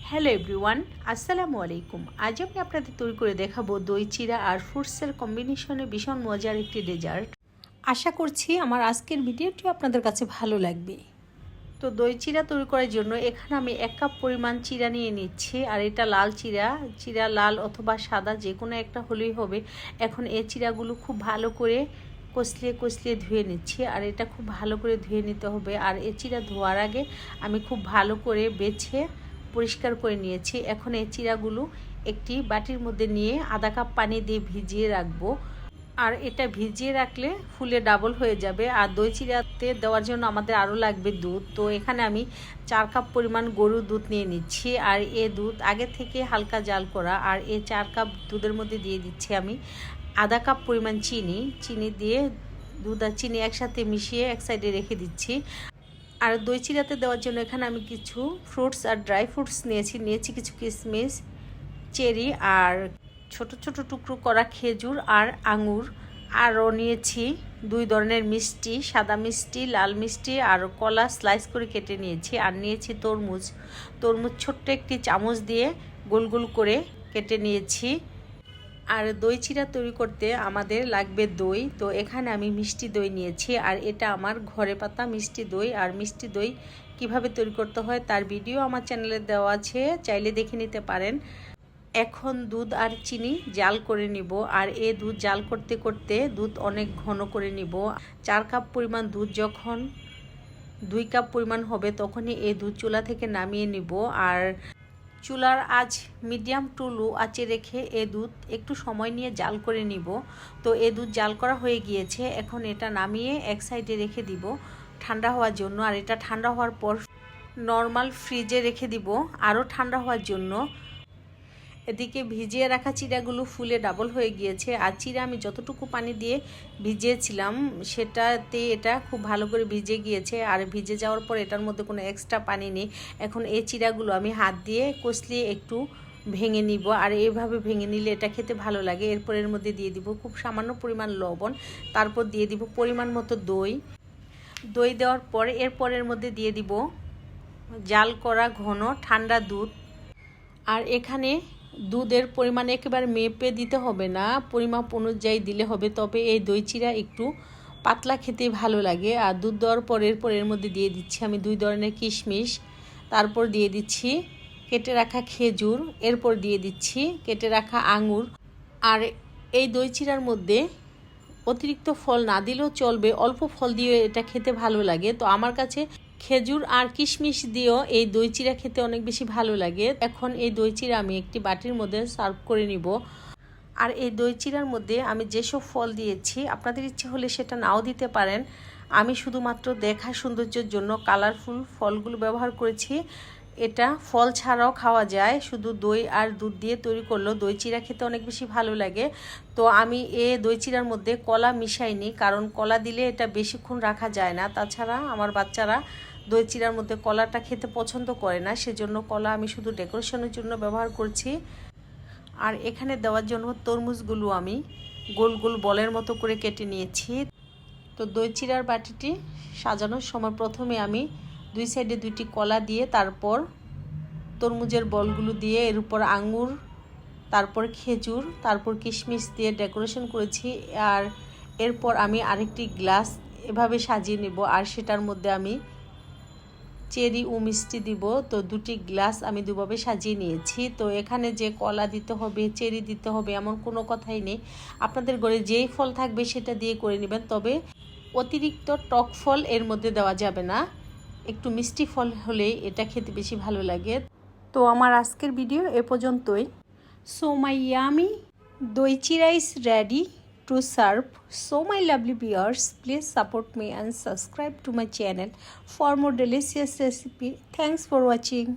Hello everyone, আসসালামু আলাইকুম। আজ আমি আপনাদের তৈরি করে দেখাবো দই চিড়া আর ফ্রুটসের কম্বিনেশনে ভীষণ মজার একটি ডেজার্ট। আশা করছি আমার আজকের ভিডিওটি আপনাদের কাছে ভালো লাগবে। তো দই চিড়া তৈরি করার জন্য এখানে আমি 1 কাপ পরিমাণ চিড়া নিয়ে নিচ্ছি। আর এটা লাল চিড়া লাল অথবা সাদা যে কোনো একটা হলেই হবে। এখন এই চিড়াগুলো খুব ভালো করে কষলিয়ে ধুয়ে নিচ্ছি। আর এটা খুব ভালো করে ধুয়ে নিতে হবে। আর এই চিড়া ধোয়ার আগে আমি খুব ভালো করে বেছে পরিষ্কার করে নিয়েছি। এখন এই চিড়াগুলো একটি বাটির মধ্যে নিয়ে আধা কাপ পানি দিয়ে ভিজিয়ে রাখবো। আর এটা ভিজিয়ে রাখলে ফুলে ডাবল হয়ে যাবে। আর দই চিড়াতে দেওয়ার জন্য আমাদের আরও লাগবে দুধ। তো এখানে আমি 4 কাপ পরিমাণ গরুর দুধ নিয়ে নিচ্ছি। আর এ দুধ আগে থেকে হালকা জাল করা। আর এই 4 কাপ দুধের মধ্যে দিয়ে দিচ্ছি আমি আধা কাপ পরিমাণ চিনি দিয়ে দুধ আর চিনি একসাথে মিশিয়ে এক সাইডে রেখে দিচ্ছি। আর দই চিড়াতে দেওয়ার জন্য এখানে আমি কিছু ফ্রুটস আর ড্রাই ফ্রুটস নিয়েছি কিছু কিশমিশ, চেরি আর ছোট ছোট টুকরো করা খেজুর আর আঙুর। আরও নিয়েছি 2 ধরনের মিষ্টি, সাদা মিষ্টি, লাল মিষ্টি আর কলা স্লাইস করে কেটে নিয়েছি। আর নিয়েছি তরমুজ ছোট্ট একটি চামচ দিয়ে গোল গোল করে কেটে নিয়েছি। আর দই চিড়া তৈরি করতে আমাদের লাগবে দই। তো এখানে আমি মিষ্টি দই নিয়েছি। আর এটা আমার ঘরে পাতা মিষ্টি দই। আর মিষ্টি দই কিভাবে তৈরি করতে হয় তার ভিডিও আমার চ্যানেলে দেওয়া আছে, চাইলে দেখে নিতে পারেন। এখন দুধ আর চিনি জাল করে নিব। আর এই দুধ জাল করতে করতে দুধ অনেক ঘন করে নিব। 4 কাপ পরিমাণ দুধ যখন 2 কাপ পরিমাণ হবে তখনই এই দুধ চুলা থেকে নামিয়ে নিব। আর চুলার আঁচ মিডিয়াম টু লো আঁচে রেখে এ দুধ একটু সময় নিয়ে জাল করে নিব। তো এ দুধ জাল করা হয়ে গিয়েছে। এখন এটা নামিয়ে এক সাইডে রেখে দিব ঠান্ডা হওয়ার জন্য। আর এটা ঠান্ডা হওয়ার পর নর্মাল ফ্রিজে রেখে দিব আরও ঠান্ডা হওয়ার জন্য। এদিকে ভিজিয়ে রাখা চিড়াগুলো ফুলে ডাবল হয়ে গিয়েছে। আর চিড়া আমি যতটুকু পানি দিয়ে ভিজিয়েছিলাম সেটাতে এটা খুব ভালো করে ভিজে গিয়েছে। আর ভিজে যাওয়ার পর এটার মধ্যে কোনো এক্সট্রা পানি নেই। এখন এই চিড়াগুলো আমি হাত দিয়ে কষলিয়ে একটু ভেঙে নিব। আর এইভাবে ভেঙে নিলে এটা খেতে ভালো লাগে। এরপর এর মধ্যে দিয়ে দিব খুব সামান্য পরিমাণ লবণ, তারপর দিয়ে দিব পরিমাণ মতো দই দেওয়ার পর এরপরের মধ্যে দিয়ে দিব জাল করা ঘন ঠান্ডা দুধ। আর এখানে দুধের পরিমাণ একেবারে মেপে দিতে হবে না, পরিমাপ অনুযায়ী দিলে হবে। তবে এই দই চিড়া একটু পাতলা খেতে ভালো লাগে। আর দুধ দেওয়ার পর এর মধ্যে দিয়ে দিচ্ছি আমি 2 ধরনের কিশমিশ, তারপর দিয়ে দিচ্ছি কেটে রাখা খেজুর, এরপর দিয়ে দিচ্ছি কেটে রাখা আঙুর। আর এই দই চিড়ার মধ্যে অতিরিক্ত ফল না দিলেও চলবে, অল্প ফল দিয়ে এটা খেতে ভালো লাগে। তো আমার কাছে খেজুর আর কিশমিশ দিয়েও এই দই চিড়া খেতে অনেক বেশি ভালো লাগে। এখন এই দই চিড়া আমি একটি বাটির মধ্যে সার্ভ করে নিব। আর এই দই চিড়ার মধ্যে আমি যেসব ফল দিয়েছি আপনাদের ইচ্ছে হলে সেটা নাও দিতে পারেন। আমি শুধুমাত্র দেখা সৌন্দর্যের জন্য কালারফুল ফলগুলো ব্যবহার করেছি। এটা ফল ছাড়াও খাওয়া যায়, শুধু দই আর দুধ দিয়ে তৈরি করলেও দই চিড়া খেতে অনেক বেশি ভালো লাগে। তো আমি দই চিড়ার মধ্যে কলা মিশাইনি, কারণ কলা দিলে এটা বেশিক্ষণ রাখা যায় না। তাছাড়া আমার বাচ্চারা দই চিড়ার মধ্যে কলাটা খেতে পছন্দ করে না, সেজন্য কলা আমি শুধু ডেকোরেশনের জন্য ব্যবহার করছি। আর এখানে দেওয়ার জন্য তরমুজগুলো আমি গোল গোল বলের মতো করে কেটে নিয়েছি। তো দই চিড়ার বাটিটি সাজানোর সময় প্রথমে আমি 2 সাইডে 2টি কলা দিয়ে তারপর তরমুজের বলগুলো দিয়ে এর উপর আঙুর, তারপর খেজুর, তারপর কিশমিশ দিয়ে ডেকোরেশন করেছি। আর এরপর আমি আরেকটি গ্লাস এভাবে সাজিয়ে নেব। আর সেটার মধ্যে আমি চেরি ও মিষ্টি দিব। তো 2টি গ্লাস আমি দুভাবে সাজিয়ে নিয়েছি। তো এখানে যে কলা দিতে হবে, চেরি দিতে হবে এমন কোনো কথাই নেই। আপনাদের ঘরে যেই ফল থাকবে সেটা দিয়ে করে নেবেন। তবে অতিরিক্ত টক ফল এর মধ্যে দেওয়া যাবে না, একটু মিষ্টি ফল হলেই এটা খেতে বেশি ভালো লাগে। তো আমার আজকের ভিডিও এ পর্যন্তই। সো মাই ইয়ামি দই চিড়া is ready to serve. So my lovely viewers, please support me and subscribe to my channel for more delicious recipe. Thanks for watching.